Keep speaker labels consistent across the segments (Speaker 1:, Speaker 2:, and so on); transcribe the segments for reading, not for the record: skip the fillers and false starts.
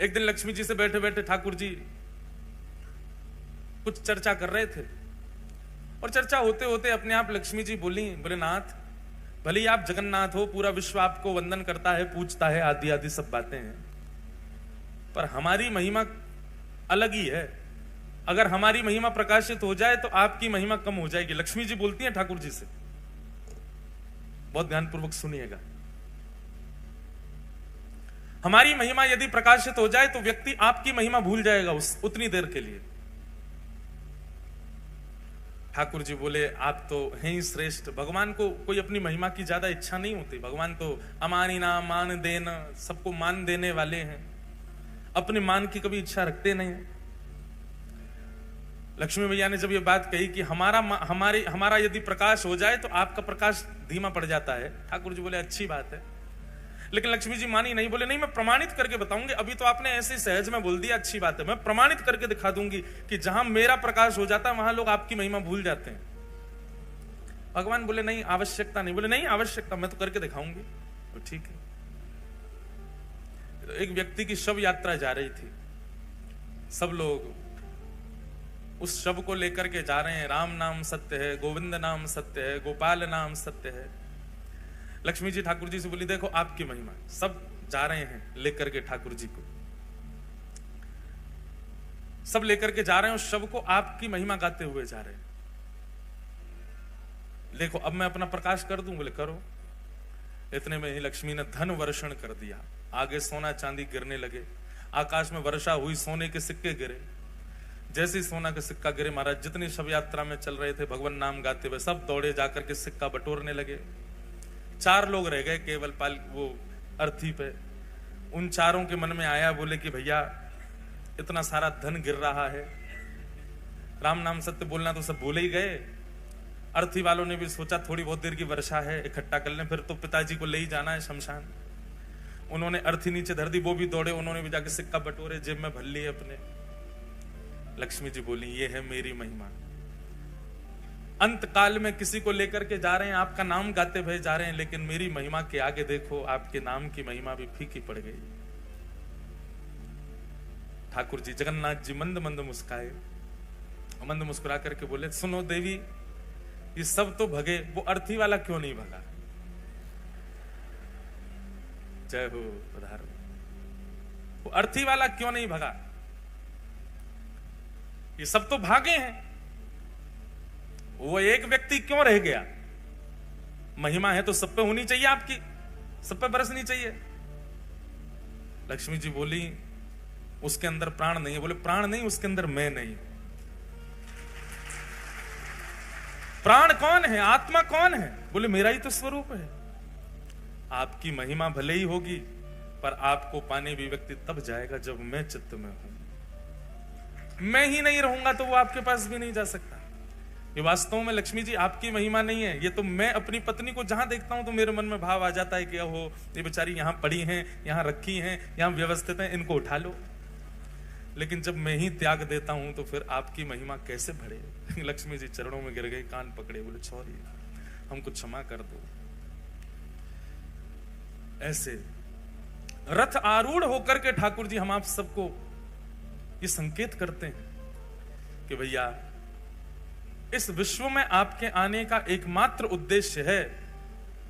Speaker 1: एक दिन लक्ष्मी जी से बैठे बैठे ठाकुर जी कुछ चर्चा कर रहे थे और चर्चा होते होते अपने आप लक्ष्मी जी बोली, बोले नाथ, भले ही आप जगन्नाथ हो, पूरा विश्व आपको वंदन करता है, पूजता है, आदि आदि सब बातें हैं, पर हमारी महिमा अलग ही है। अगर हमारी महिमा प्रकाशित हो जाए तो आपकी महिमा कम हो जाएगी। लक्ष्मी जी बोलती हैं ठाकुर जी से, बहुत ध्यानपूर्वक सुनिएगा। हमारी महिमा यदि प्रकाशित हो जाए तो व्यक्ति आपकी महिमा भूल जाएगा उतनी देर के लिए। ठाकुर जी बोले, आप तो हैं ही श्रेष्ठ। भगवान को कोई अपनी महिमा की ज्यादा इच्छा नहीं होती। भगवान तो अमानी ना मान देना, सबको मान देने वाले हैं, अपने मान की कभी इच्छा रखते नहीं। लक्ष्मी मैया ने जब ये बात कही कि हमारा यदि प्रकाश हो जाए तो आपका प्रकाश धीमा पड़ जाता है, ठाकुर जी बोले अच्छी बात है। लेकिन लक्ष्मी जी मानी नहीं, बोले नहीं, मैं प्रमाणित करके बताऊंगी। अभी तो आपने ऐसे सहज में बोल दिया, अच्छी बात है, मैं प्रमाणित करके दिखा दूंगी कि जहां मेरा प्रकाश हो जाता है वहां लोग आपकी महिमा भूल जाते हैं। भगवान बोले नहीं, आवश्यकता नहीं। बोले नहीं आवश्यकता, मैं तो करके दिखाऊंगी। तो ठीक है। एक व्यक्ति की शव यात्रा जा रही थी, सब लोग उस शव को लेकर के जा रहे हैं। राम नाम सत्य है, गोविंद नाम सत्य है, गोपाल नाम सत्य है। लक्ष्मी जी ठाकुर जी से बोली, देखो आपकी महिमा। सब जा रहे हैं लेकर के ठाकुर जी को, सब लेकर के जा रहे हैं उस शव को, आपकी महिमा गाते हुए जा रहे हैं। देखो अब मैं अपना प्रकाश कर दूं। बोले करो। इतने में ही लक्ष्मी ने धन वर्षण कर दिया। आगे सोना चांदी गिरने लगे, आकाश में वर्षा हुई, सोने के सिक्के गिरे। जैसे ही सोना का सिक्का गिरे, महाराज जितनी शव यात्रा में चल रहे थे भगवान नाम गाते हुए, सब दौड़े जाकर के सिक्का बटोरने लगे। 4 लोग रह गए केवल वो अर्थी पे। उन चारों के मन में आया, बोले कि भैया इतना सारा धन गिर रहा है, राम नाम सत्य बोलना तो सब बोले ही गए। अर्थी वालों ने भी सोचा थोड़ी बहुत देर की वर्षा है, इकट्ठा कर लें, फिर तो पिताजी को ले ही जाना है शमशान। उन्होंने अर्थी नीचे धर दी, वो भी दौड़े, उन्होंने भी जाके सिक्का बटोरे, जेब में भर लिए अपने। लक्ष्मी जी बोली, ये है मेरी महिमा। अंत काल में किसी को लेकर के जा रहे हैं, आपका नाम गाते हुए जा रहे हैं, लेकिन मेरी महिमा के आगे देखो, आपके नाम की महिमा भी फीकी पड़ गई। ठाकुर जी जगन्नाथ जी मंद मंद मुस्काए, मंद मुस्कुरा करके बोले, सुनो देवी, ये सब तो भगे, वो अर्थी वाला क्यों नहीं भगा? जय हो पधारो। वो अर्थी वाला क्यों नहीं भगा? ये सब तो भागे हैं, वो एक व्यक्ति क्यों रह गया? महिमा है तो सब पे होनी चाहिए, आपकी सब पे बरसनी चाहिए। लक्ष्मी जी बोली, उसके अंदर प्राण नहीं है। बोले प्राण नहीं, उसके अंदर मैं नहीं। प्राण कौन है, आत्मा कौन है? बोले मेरा ही तो स्वरूप है। आपकी महिमा भले ही होगी, पर आपको पाने भी व्यक्ति तब जाएगा जब मैं चित्त में हूं। मैं ही नहीं रहूंगा तो वो आपके पास भी नहीं जा सकता। ये वास्तव में लक्ष्मी जी आपकी महिमा नहीं है। ये तो मैं अपनी पत्नी को जहां देखता हूं तो मेरे मन में भाव आ जाता है कि ओहो ये बेचारी यहां पड़ी हैं, यहां रखी हैं, यहां व्यवस्थित हैं, इनको उठा लो। लेकिन जब मैं ही त्याग देता हूं तो फिर आपकी महिमा कैसे बढ़े? लक्ष्मी जी चरणों में गिर गई, कान पकड़े, बोले सॉरी, हमको क्षमा कर दो। ऐसे रथ आरूढ़ होकर के ठाकुर जी हम आप सबको ये संकेत करते हैं कि भैया इस विश्व में आपके आने का एकमात्र उद्देश्य है।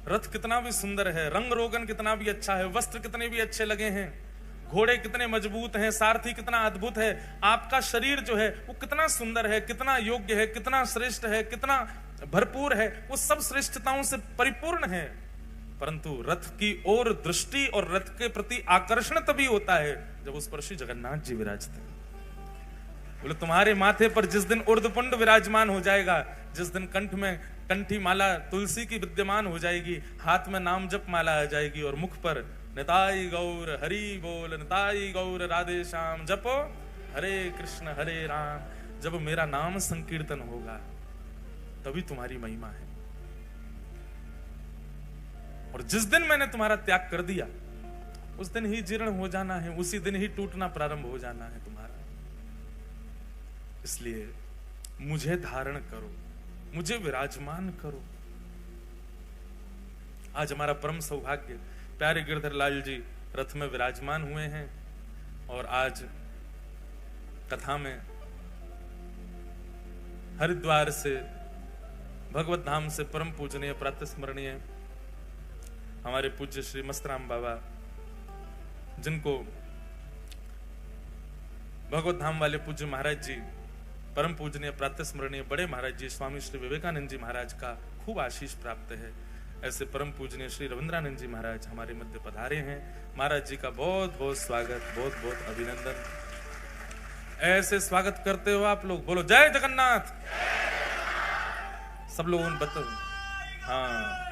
Speaker 1: रथ कितना भी सुंदर है, रंग रोगन कितना भी अच्छा है, वस्त्र कितने भी अच्छे लगे हैं, घोड़े कितने मजबूत हैं, सारथी कितना अद्भुत है, आपका शरीर जो है वो कितना सुंदर है, कितना योग्य है, कितना श्रेष्ठ है, कितना भरपूर है, वो सब श्रेष्ठताओं से परिपूर्ण है। परंतु रथ की ओर दृष्टि और रथ के प्रति आकर्षण तभी होता है जब उस पर श्री जगन्नाथ जी विराजते हैं। बोले तुम्हारे माथे पर जिस दिन उर्ध्वपुंड विराजमान हो जाएगा, जिस दिन कंठ में कंठी माला तुलसी की विद्यमान हो जाएगी, हाथ में नाम जप माला आ जाएगी और मुख पर निताई गौर हरि बोल, निताई गौर राधे श्याम जपो हरे कृष्ण हरे राम, जब मेरा नाम संकीर्तन होगा तभी तुम्हारी महिमा है। और जिस दिन मैंने तुम्हारा त्याग कर दिया उस दिन ही जीर्ण हो जाना है, उसी दिन ही टूटना प्रारंभ हो जाना है तुम्हारा। इसलिए मुझे धारण करो, मुझे विराजमान करो। आज हमारा परम सौभाग्य, प्यारे गिरधर लाल जी रथ में विराजमान हुए हैं। और आज कथा में हरिद्वार से भगवत धाम से परम पूजनीय प्रातस्मरणीय हमारे पूज्य श्री मस्तराम बाबा, जिनको भगवत धाम वाले पूज्य महाराज जी, परम पूजनीय प्रातस्मरणीय बड़े महाराज जी स्वामी श्री विवेकानंद जी महाराज का खूब आशीष प्राप्त है, ऐसे परम पूजनीय श्री रविंद्रानंद जी महाराज हमारे मध्य पधारे हैं। महाराज जी का बहुत बहुत स्वागत, बहुत बहुत अभिनंदन। ऐसे स्वागत करते हो आप लोग, बोलो जय जगन्नाथ। सब लोगों ने बताओ, हाँ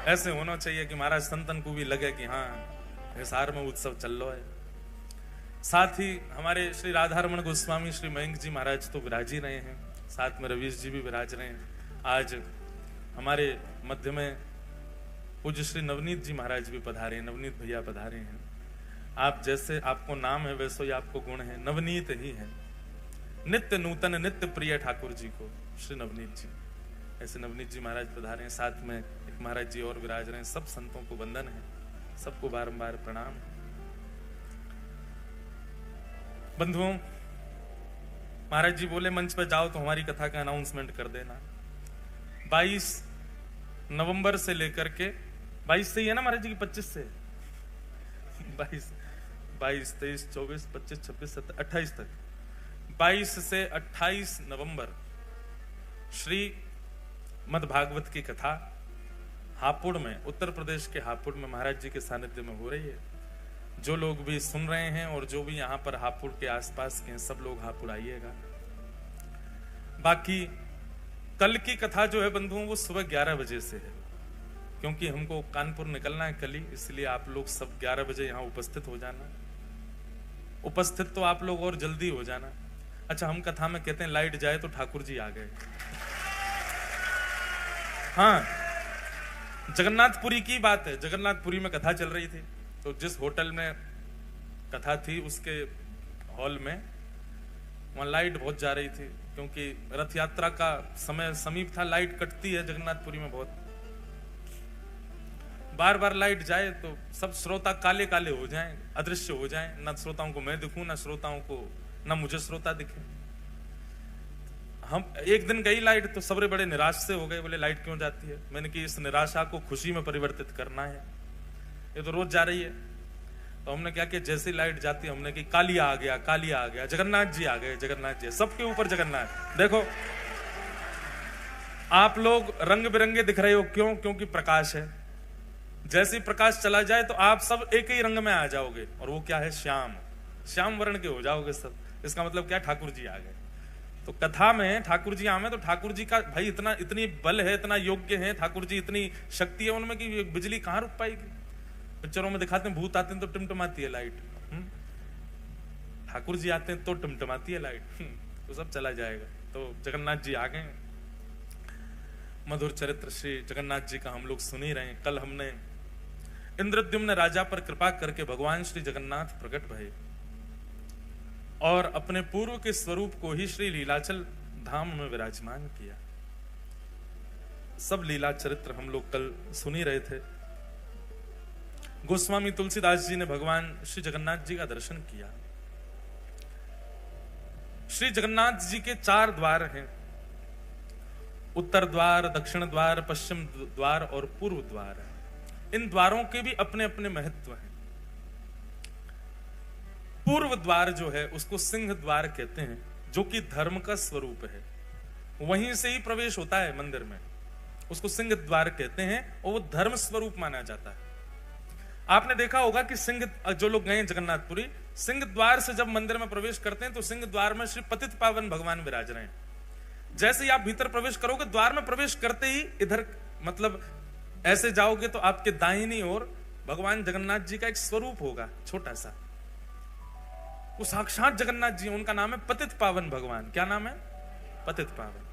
Speaker 1: ऐसे होना चाहिए कि महाराज संतन को भी लगे कि हाँ हिसार में उत्सव चल रहा है। साथ ही हमारे श्री राधारमण गोस्वामी श्री मयंक जी महाराज तो विराज ही रहे हैं, साथ में रवीश जी भी विराज रहे हैं। आज हमारे मध्य में पूज्य श्री नवनीत जी महाराज भी पधारे हैं, नवनीत भैया पधारे हैं। आप जैसे आपको नाम है वैसे ही आपको गुण है, नवनीत ही है, नित्य नूतन नित्य प्रिय ठाकुर जी को श्री नवनीत जी, ऐसे नवनीत जी महाराज पधारे हैं। साथ में एक महाराज जी और विराज रहे हैं। सब संतों को वंदन है, सबको बारंबार प्रणाम। बंधुओं, महाराज जी बोले मंच पर जाओ तो हमारी कथा का अनाउंसमेंट कर देना। 22 नवंबर से लेकर के 22 से ही है ना महाराज जी की, 25 से 22 23 24 25 26 27 28 तक, 22 से 28 नवंबर श्री मद्भागवत की कथा हापुड़ में, उत्तर प्रदेश के हापुड़ में महाराज जी के सानिध्य में हो रही है। जो लोग भी सुन रहे हैं और जो भी यहाँ पर हापुड़ के आसपास के हैं, सब लोग हापुड़ आइएगा। बाकी कल की कथा जो है बंधुओं वो सुबह 11 बजे से है, क्योंकि हमको कानपुर निकलना है कल ही, इसलिए आप लोग सब 11 बजे यहाँ उपस्थित हो जाना। उपस्थित तो आप लोग और जल्दी हो जाना। अच्छा, हम कथा में कहते हैं लाइट जाए तो ठाकुर जी आ गए। हाँ, जगन्नाथपुरी की बात है। जगन्नाथपुरी में कथा चल रही थी, तो जिस होटल में कथा थी उसके हॉल में वहां लाइट बहुत जा रही थी, क्योंकि रथ यात्रा का समय समीप था। लाइट कटती है जगन्नाथपुरी में बहुत, बार बार लाइट जाए तो सब श्रोता काले काले हो जाएं, अदृश्य हो जाएं। ना श्रोताओं को मैं दिखूं, ना श्रोताओं को, ना मुझे श्रोता दिखे। हम एक दिन गई लाइट तो सबरे बड़े निराश से हो गए, बोले लाइट क्यों जाती है। मैंने कि इस निराशा को खुशी में परिवर्तित करना है, ये तो रोज जा रही है। तो हमने क्या किया, जैसे लाइट जाती है हमने कि कालिया आ गया, कालिया आ गया, जगन्नाथ जी आ गए, जगन्नाथ जी, सबके ऊपर जगन्नाथ। देखो आप लोग रंग बिरंगे दिख रहे हो, क्यों? क्योंकि प्रकाश है। जैसे प्रकाश चला जाए तो आप सब एक ही रंग में आ जाओगे, और वो क्या है, श्याम, श्याम वर्ण के हो जाओगे सब। इसका मतलब क्या, ठाकुर जी आ गए। तो कथा में ठाकुर जी आवे तो ठाकुर जी का भाई इतनी बल है, इतना योग्य है ठाकुर जी, इतनी शक्ति है उनमें कि बिजली कहां रुक पाएगी। पिक्चरों में दिखाते हैं भूत आते हैं तो टिमटिमाती है लाइट, ठाकुर जी आते हैं तो टिमटिमाती है लाइट, तो सब चला जाएगा। तो जगन्नाथ जी आ गए। मधुर चरित्र श्री जगन्नाथ जी का हम लोग सुन ही रहे हैं। कल हमने इंद्रद्युम्न राजा पर कृपा करके भगवान श्री जगन्नाथ प्रकट भये और अपने पूर्व के स्वरूप को ही श्री लीलाचल धाम में विराजमान किया। सब लीला चरित्र हम लोग कल सुन ही रहे थे। गोस्वामी तुलसीदास जी ने भगवान श्री जगन्नाथ जी का दर्शन किया। श्री जगन्नाथ जी के 4 द्वार हैं, उत्तर द्वार, दक्षिण द्वार, पश्चिम द्वार और पूर्व द्वार। इन द्वारों के भी अपने अपने महत्व हैं। पूर्व द्वार जो है उसको सिंह द्वार कहते हैं, जो कि धर्म का स्वरूप है। वहीं से ही प्रवेश होता है मंदिर में, उसको सिंह द्वार कहते हैं और वो धर्म स्वरूप माना जाता है। आपने देखा होगा कि सिंह, जो लोग गए जगन्नाथपुरी, सिंह द्वार से जब मंदिर में प्रवेश करते हैं तो सिंह द्वार में श्री पतित पावन भगवान विराज रहे हैं। जैसे ही आप भीतर प्रवेश करोगे, द्वार में प्रवेश करते ही इधर मतलब ऐसे जाओगे तो आपके दाहिनी ओर भगवान जगन्नाथ जी का एक स्वरूप होगा, छोटा सा। वो साक्षात जगन्नाथ जी, उनका नाम है पतित पावन भगवान। क्या नाम है? पतित पावन।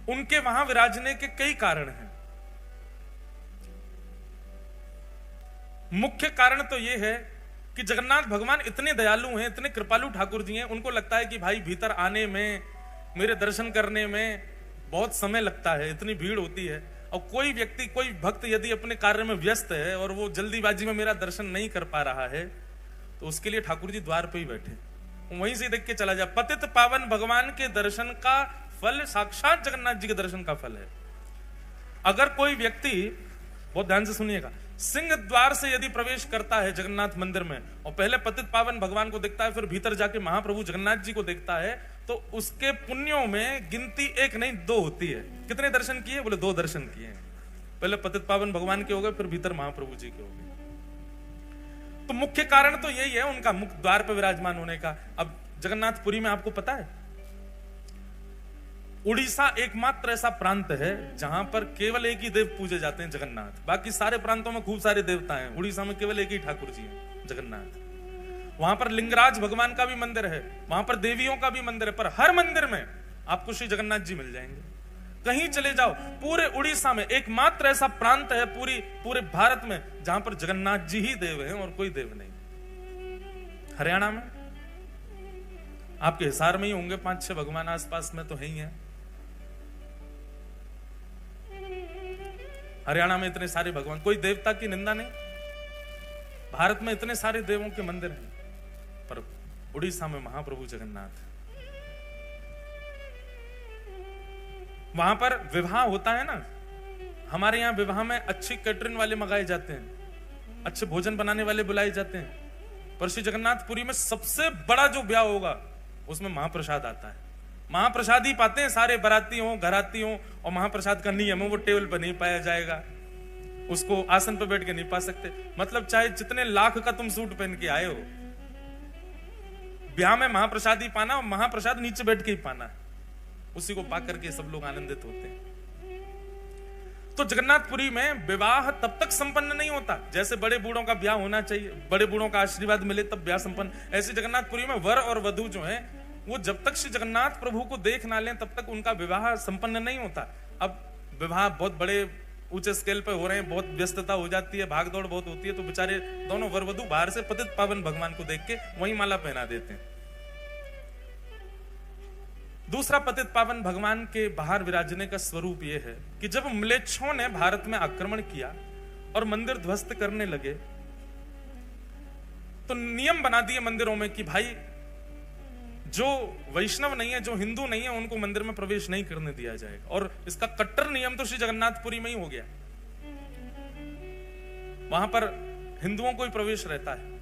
Speaker 1: उनके वहां विराजने के कई कारण हैं। मुख्य कारण तो यह है कि जगन्नाथ भगवान इतने दयालु हैं, इतने कृपालु ठाकुर जी हैं। उनको लगता है कि भाई भीतर आने में, मेरे दर्शन करने में बहुत समय लगता है, इतनी भीड़ होती है। और कोई व्यक्ति, कोई भक्त यदि अपने कार्य में व्यस्त है और वो जल्दीबाजी में मेरा दर्शन नहीं कर पा रहा है, तो उसके लिए ठाकुर जी द्वार पे ही बैठे, वहीं से देख के चला जाए। पतित पावन भगवान के दर्शन का फल साक्षात जगन्नाथ जी के दर्शन का फल है। अगर कोई व्यक्ति, बहुत ध्यान से सुनिएगा, सिंह द्वार से यदि प्रवेश करता है जगन्नाथ मंदिर में और पहले पतित पावन भगवान को देखता है, फिर भीतर जाके महाप्रभु जगन्नाथ जी को देखता है, तो उसके पुण्यों में गिनती 1 नहीं 2 होती है। कितने दर्शन किए? बोले 2 दर्शन किए। पहले पतित पावन भगवान के हो गए, फिर भीतर महाप्रभु जी के हो गए। तो मुख्य कारण तो यही है उनका मुख्य द्वार पर विराजमान होने का। अब जगन्नाथपुरी में आपको पता है, उड़ीसा एकमात्र ऐसा प्रांत है जहां पर केवल एक ही देव पूजे जाते हैं, जगन्नाथ। बाकी सारे प्रांतों में खूब सारे देवता हैं, उड़ीसा में केवल एक ही ठाकुर जी हैं, जगन्नाथ। वहां पर लिंगराज भगवान का भी मंदिर है, वहां पर देवियों का भी मंदिर है, पर हर मंदिर में आपको श्री जगन्नाथ जी मिल जाएंगे। कहीं चले जाओ, पूरे उड़ीसा में एकमात्र ऐसा प्रांत है पूरे भारत में जहां पर जगन्नाथ जी ही देव हैं और कोई देव नहीं। हरियाणा में आपके हिसार में ही होंगे 5-6 भगवान, आसपास में तो है ही है। हरियाणा में इतने सारे भगवान, कोई देवता की निंदा नहीं। भारत में इतने सारे देवों के मंदिर हैं, पर उड़ीसा में महाप्रभु जगन्नाथ। वहां पर विवाह होता है ना, हमारे यहां विवाह में अच्छी कैटरिंग वाले मंगाए जाते हैं, अच्छे भोजन बनाने वाले बुलाए जाते हैं, पर श्री जगन्नाथपुरी में सबसे बड़ा जो ब्याह होगा उसमें महाप्रसाद आता है। महाप्रसाद ही पाते हैं सारे, बाराती हो घराती हो, और महाप्रसाद का नियम है वो टेबल पर नहीं पाया जाएगा, उसको आसन पर बैठ के नहीं पा सकते। मतलब चाहे जितने लाख का तुम सूट पहन के आए हो, ब्याह में महाप्रसाद ही पाना, और महाप्रसाद नीचे बैठ के ही पाना, उसी को पाकर के सब लोग आनंदित होते हैं। तो जगन्नाथपुरी में विवाह तब तक संपन्न नहीं होता जैसे बड़े बूढ़ों का ब्याह होना चाहिए, बड़े बूढ़ों का आशीर्वाद मिले तब ब्याह संपन्न। ऐसे जगन्नाथपुरी में वर और वधू जो है, वो जब तक श्री जगन्नाथ प्रभु को देख ना लें तब तक उनका विवाह संपन्न नहीं होता। अब विवाह बहुत बड़े ऊंचे स्केल पे हो रहे हैं, बहुत व्यस्तता हो जाती है, भागदौड़ बहुत होती है, तो बेचारे दोनों वर वधू बाहर से पतित पावन भगवान को देख के वहीं माला पहना देते हैं। दूसरा पतित पावन भगवान के बाहर विराजने का स्वरूप यह है कि जब म्लेच्छों ने भारत में आक्रमण किया और मंदिर ध्वस्त करने लगे, तो नियम बना दिए मंदिरों में कि भाई जो वैष्णव नहीं है, जो हिंदू नहीं है, उनको मंदिर में प्रवेश नहीं करने दिया जाएगा। और इसका कट्टर नियम तो श्री जगन्नाथपुरी में ही हो गया, वहां पर हिंदुओं को ही प्रवेश रहता है।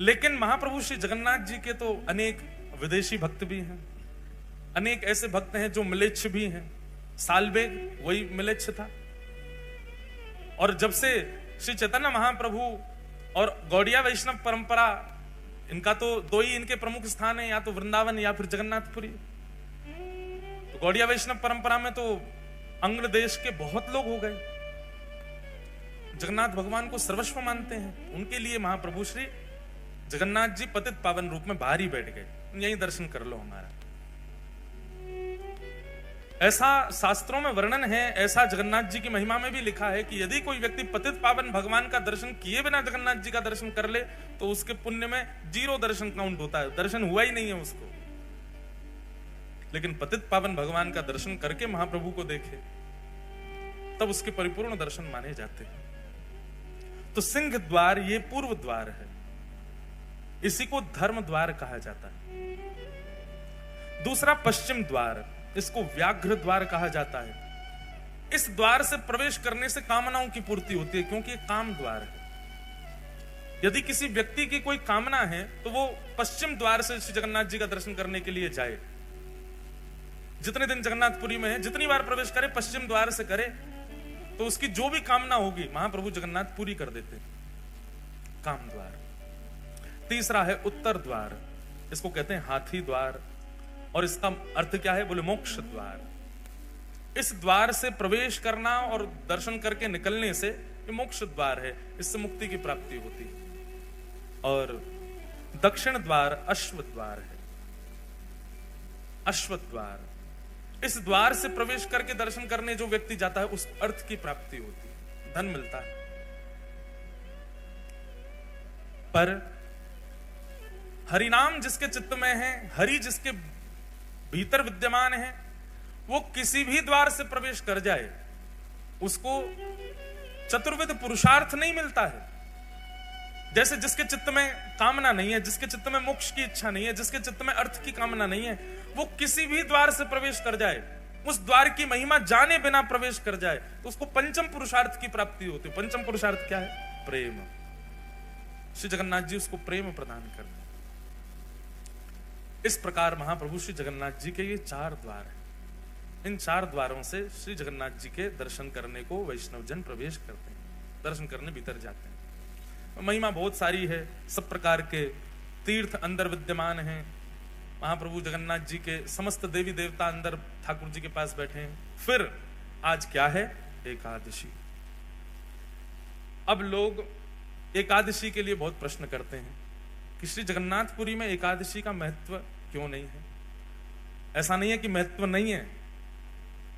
Speaker 1: लेकिन महाप्रभु श्री जगन्नाथ जी के तो अनेक विदेशी भक्त भी हैं, अनेक ऐसे भक्त हैं जो म्लेच्छ भी हैं। सालबेग वही म्लेच्छ था। और जब से श्री चैतन्य महाप्रभु और गौड़िया वैष्णव परंपरा, इनका तो 2 ही इनके प्रमुख स्थान है, या तो वृंदावन या फिर जगन्नाथपुरी। तो गौड़िया वैष्णव परंपरा में तो अंग्र देश के बहुत लोग हो गए, जगन्नाथ भगवान को सर्वस्व मानते हैं। उनके लिए महाप्रभु श्री जगन्नाथ जी पतित पावन रूप में बाहर ही बैठ गए, यही दर्शन कर लो हमारा। ऐसा शास्त्रों में वर्णन है, ऐसा जगन्नाथ जी की महिमा में भी लिखा है कि यदि कोई व्यक्ति पतित पावन भगवान का दर्शन किए बिना जगन्नाथ जी का दर्शन कर ले तो उसके पुण्य में 0 दर्शन काउंट होता है, दर्शन हुआ ही नहीं है उसको। लेकिन पतित पावन भगवान का दर्शन करके महाप्रभु को देखे तब उसके परिपूर्ण दर्शन माने जाते हैं। तो सिंह द्वार ये पूर्व द्वार है, इसी को धर्म द्वार कहा जाता है। दूसरा पश्चिम द्वार, इसको व्याघ्र द्वार कहा जाता है। इस द्वार से प्रवेश करने से कामनाओं की पूर्ति होती है, क्योंकि ये काम द्वार है। यदि किसी व्यक्ति की कोई कामना है तो वो पश्चिम द्वार से श्री जगन्नाथ जी का दर्शन करने के लिए जाए। जितने दिन जगन्नाथपुरी में है, जितनी बार प्रवेश करे पश्चिम द्वार से करे, तो उसकी जो भी कामना होगी महाप्रभु जगन्नाथ पूरी कर देते। काम द्वार। तीसरा है उत्तर द्वार, इसको कहते हैं हाथी द्वार, और इसका अर्थ क्या है? बोले मोक्ष द्वार। इस द्वार से प्रवेश करना और दर्शन करके निकलने से ये मोक्ष द्वार है, इससे मुक्ति की प्राप्ति होती है। और दक्षिण द्वार अश्व द्वार है। अश्व द्वार, इस द्वार से प्रवेश करके दर्शन करने जो व्यक्ति जाता है उस अर्थ की प्राप्ति होती है, धन मिलता है। पर हरिनाम जिसके चित्त में है, हरि जिसके भीतर विद्यमान है, वो किसी भी द्वार से प्रवेश कर जाए उसको चतुर्विध पुरुषार्थ नहीं मिलता है। जैसे जिसके चित्त में कामना नहीं है, जिसके चित्त में मोक्ष की इच्छा नहीं है, जिसके चित्त में अर्थ की कामना नहीं है, वो किसी भी द्वार से प्रवेश कर जाए, उस द्वार की महिमा जाने बिना प्रवेश कर जाए, तो उसको पंचम पुरुषार्थ की प्राप्ति होती है। पंचम पुरुषार्थ क्या है? प्रेम। श्री जगन्नाथ जी उसको प्रेम प्रदान कर रहे हैं। इस प्रकार महाप्रभु श्री जगन्नाथ जी के ये 4 द्वार हैं। इन 4 द्वारों से श्री जगन्नाथ जी के दर्शन करने को वैष्णव जन प्रवेश करते हैं, दर्शन करने भीतर जाते हैं। महिमा बहुत सारी है, सब प्रकार के तीर्थ अंदर विद्यमान हैं। महाप्रभु जगन्नाथ जी के समस्त देवी देवता अंदर ठाकुर जी के पास बैठे हैं। फिर आज क्या है? एकादशी। अब लोग एकादशी के लिए बहुत प्रश्न करते हैं कि श्री जगन्नाथपुरी में एकादशी का महत्व क्यों नहीं है? ऐसा नहीं है कि महत्व नहीं है,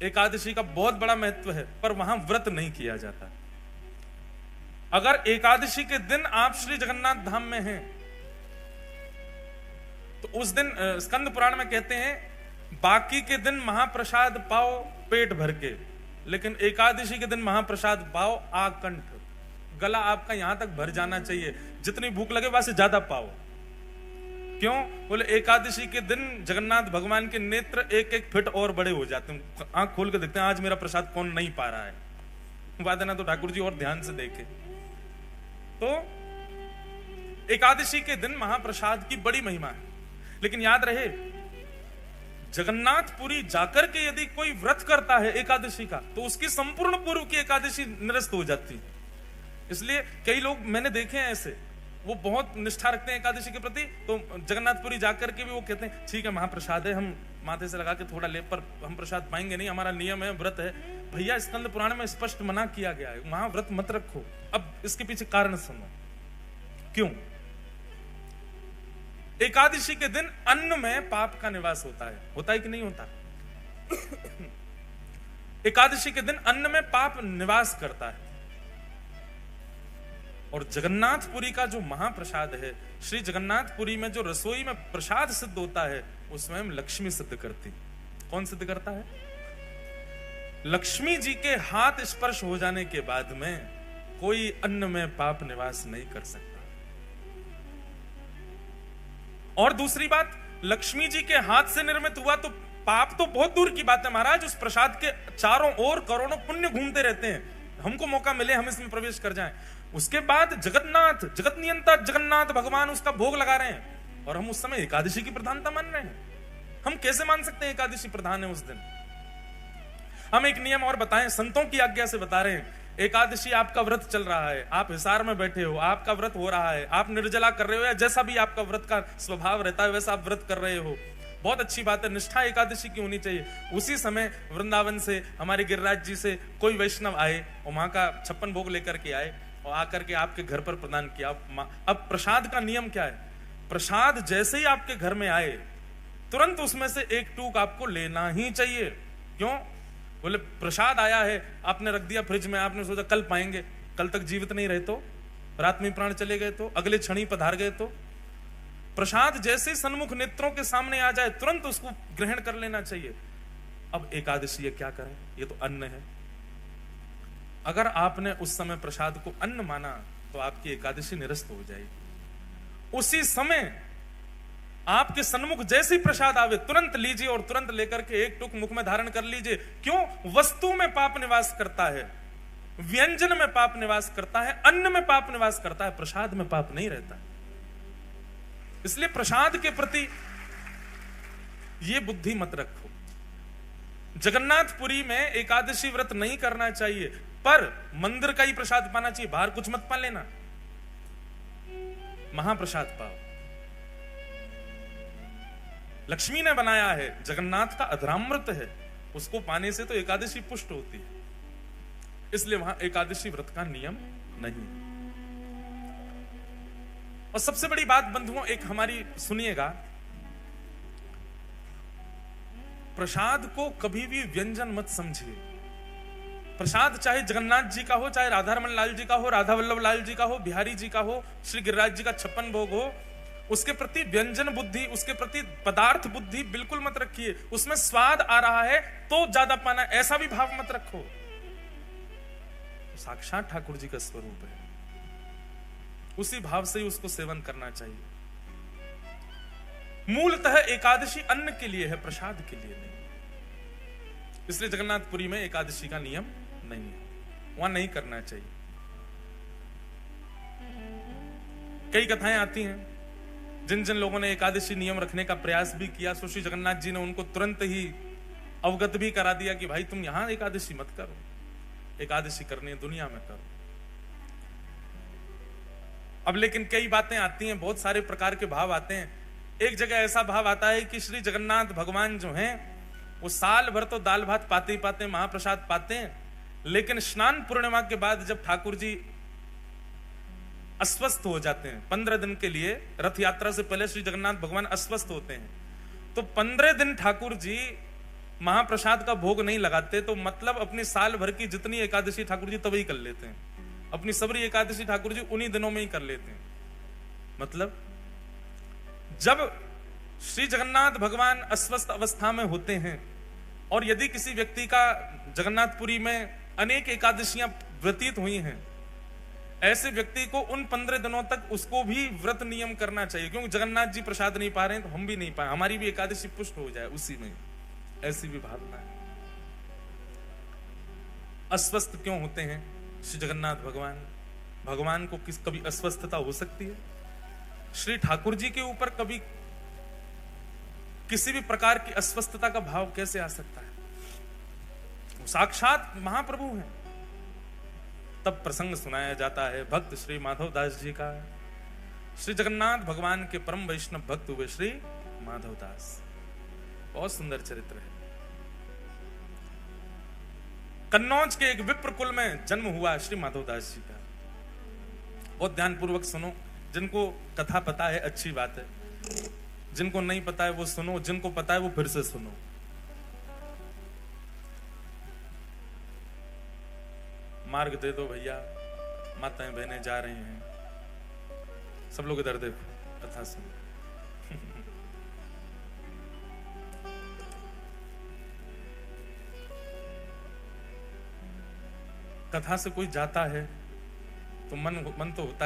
Speaker 1: एकादशी का बहुत बड़ा महत्व है, पर वहां व्रत नहीं किया जाता। अगर एकादशी के दिन आप श्री जगन्नाथ धाम में हैं, तो उस दिन स्कंद पुराण में कहते हैं बाकी के दिन महाप्रसाद पाओ पेट भर के, लेकिन एकादशी के दिन महाप्रसाद पाओ आकंठ। गला आपका यहां तक भर जाना चाहिए, जितनी भूख लगे वहां से ज्यादा पाओ। क्यों? बोले एकादशी के दिन जगन्नाथ भगवान के नेत्र 1-1 फीट और बड़े हो जाते हैं। आंख खोल के देखते हैं आज मेरा प्रसाद कौन नहीं पा रहा है, वादा ना तो ठाकुर जी और ध्यान से देखे। तो एकादशी के दिन महाप्रसाद की बड़ी महिमा है। लेकिन याद रहे, जगन्नाथपुरी जाकर के यदि कोई व्रत करता है एकादशी का, तो उसकी संपूर्ण पूर्व की एकादशी निरस्त हो जाती है। इसलिए कई लोग मैंने देखे हैं ऐसे, वो बहुत निष्ठा रखते हैं एकादशी के प्रति, तो जगन्नाथपुरी जाकर के भी वो कहते हैं ठीक है महाप्रसाद है, हम माथे से लगा के थोड़ा ले, पर हम प्रसाद पाएंगे नहीं, हमारा नियम है, व्रत है। भैया स्कंद पुराण में स्पष्ट मना किया गया है, वहां व्रत मत रखो। अब इसके पीछे कारण सुनो क्यों। एकादशी के दिन अन्न में पाप का निवास होता है कि नहीं होता? एकादशी के दिन अन्न में पाप निवास करता है। और जगन्नाथपुरी का जो महाप्रसाद है, श्री जगन्नाथपुरी में जो रसोई में प्रसाद सिद्ध होता है, वो स्वयं लक्ष्मी सिद्ध करती। कौन सिद्ध करता है? लक्ष्मी जी के हाथ स्पर्श हो जाने के बाद में कोई अन्न में पाप निवास नहीं कर सकता। और दूसरी बात, लक्ष्मी जी के हाथ से निर्मित हुआ तो पाप तो बहुत दूर की बात है महाराज, उस प्रसाद के चारों ओर करोड़ों पुण्य घूमते रहते हैं। हमको मौका मिले हम इसमें प्रवेश कर जाएं। उसके बाद जगन्नाथ, जगत नियंता जगन्नाथ भगवान उसका भोग लगा रहे हैं, और हम उस समय एकादशी की प्रधानता मान रहे हैं। हम कैसे मान सकते हैं एकादशी प्रधान है उस दिन? हम एक नियम और बताएं, संतों की आज्ञा से बता रहे हैं। एकादशी आपका व्रत चल रहा है, आप हिसार में बैठे हो, आपका व्रत हो रहा है, आप निर्जला कर रहे हो, या जैसा भी आपका व्रत का स्वभाव रहता है वैसा आप व्रत कर रहे हो, बहुत अच्छी बात है, निष्ठा एकादशी की होनी चाहिए। उसी समय वृंदावन से हमारे गिरिराज जी से कोई वैष्णव आए और वहां का 56 भोग लेकर के आए और आकर के आपके घर पर प्रदान किया। अब प्रसाद का नियम क्या है? प्रसाद जैसे ही आपके घर में आए तुरंत उसमें से एक टूक आपको लेना ही चाहिए। क्यों? बोले प्रसाद आया है, आपने रख दिया फ्रिज में, आपने सोचा कल पाएंगे, कल तक जीवित नहीं रहे तो, रात में प्राण चले गए तो, अगले क्षण ही पधार गए तो। प्रसाद जैसे सन्मुख नेत्रों के सामने आ जाए तुरंत उसको ग्रहण कर लेना चाहिए। अब एकादशी ये क्या करें? ये तो अन्न है। अगर आपने उस समय प्रसाद को अन्न माना तो आपकी एकादशी निरस्त हो जाएगी। उसी समय आपके सन्मुख जैसे ही प्रसाद आवे तुरंत लीजिए और तुरंत लेकर के एक टुक मुख में धारण कर लीजिए। क्यों? वस्तु में पाप निवास करता है, व्यंजन में पाप निवास करता है, अन्न में पाप निवास करता है, प्रसाद में पाप नहीं रहता। इसलिए प्रसाद के प्रति ये बुद्धि मत रखो। जगन्नाथपुरी में एकादशी व्रत नहीं करना चाहिए, पर मंदिर का ही प्रसाद पाना चाहिए, बाहर कुछ मत पा लेना, महाप्रसाद पाओ। लक्ष्मी ने बनाया है, जगन्नाथ का अधरामृत है, उसको पाने से तो एकादशी पुष्ट होती है, इसलिए वहां एकादशी व्रत का नियम नहीं। और सबसे बड़ी बात बंधुओं एक हमारी सुनिएगा, प्रसाद को कभी भी व्यंजन मत समझिए। प्रसाद चाहे जगन्नाथ जी का हो, चाहे राधारमण लाल जी का हो, राधा वल्लभ लाल जी का हो, बिहारी जी का हो, श्री गिरिराज जी का 56 भोग हो, उसके प्रति व्यंजन बुद्धि, उसके प्रति पदार्थ बुद्धि बिल्कुल मत रखिए। उसमें स्वाद आ रहा है तो ज्यादा पाना, ऐसा भी भाव मत रखो। साक्षात ठाकुर जी का स्वरूप है। उसी भाव से ही उसको सेवन करना चाहिए। मूलतः एकादशी अन्न के लिए है, प्रसाद के लिए नहीं। इसलिए जगन्नाथपुरी में एकादशी का नियम नहीं है, वहां नहीं करना चाहिए। कई कथाएं आती हैं, जिन जिन लोगों ने एकादशी नियम रखने का प्रयास भी किया, श्री जगन्नाथ जी ने उनको तुरंत ही अवगत भी करा दिया कि भाई तुम यहां एकादशी मत करो, एकादशी करनी है दुनिया में करो। अब लेकिन कई बातें आती हैं, बहुत सारे प्रकार के भाव आते हैं। एक जगह ऐसा भाव आता है कि श्री जगन्नाथ भगवान जो हैं वो साल भर तो दाल भात पाते ही पाते, महाप्रसाद पाते हैं, लेकिन स्नान पूर्णिमा के बाद जब ठाकुर जी अस्वस्थ हो जाते हैं 15 दिन के लिए, रथ यात्रा से पहले श्री जगन्नाथ भगवान अस्वस्थ होते हैं, तो 15 दिन ठाकुर जी महाप्रसाद का भोग नहीं लगाते। तो मतलब अपनी साल भर की जितनी एकादशी ठाकुर जी तभी कर लेते हैं, अपनी सबरी एकादशी ठाकुर जी उन्हीं दिनों में ही कर लेते हैं। मतलब जब श्री जगन्नाथ भगवान अस्वस्थ अवस्था में होते हैं और यदि किसी व्यक्ति का जगन्नाथपुरी में अनेक एकादशियां व्यतीत हुई हैं, ऐसे व्यक्ति को उन 15 दिनों तक उसको भी व्रत नियम करना चाहिए, क्योंकि जगन्नाथ जी प्रसाद नहीं पा रहे हैं तो हम भी नहीं पाए, हमारी भी एकादशी पुष्ट हो जाए उसी में। ऐसी भी भावना है। अस्वस्थ क्यों होते हैं श्री जगन्नाथ भगवान? भगवान को कभी अस्वस्थता हो सकती है? श्री ठाकुर जी के ऊपर कभी किसी भी प्रकार की अस्वस्थता का भाव कैसे आ सकता है? वो साक्षात महाप्रभु हैं। तब प्रसंग सुनाया जाता है भक्त श्री माधव दास जी का। श्री जगन्नाथ भगवान के परम वैष्णव भक्त हुए श्री माधव दास। बहुत सुंदर चरित्र है। कन्नौज के एक विप्र कुल में जन्म हुआ श्री माधव दास जी का। बहुत ध्यानपूर्वक सुनो, जिनको कथा पता है अच्छी बात है, जिनको नहीं पता है वो सुनो, जिनको पता है वो फिर से सुनो। मार्ग दे दो भैया, माताएं बहनें जा रही हैं, सब लोग इधर देखो, कथा सुनो। कथा से कोई जाता है तो मन तो होता है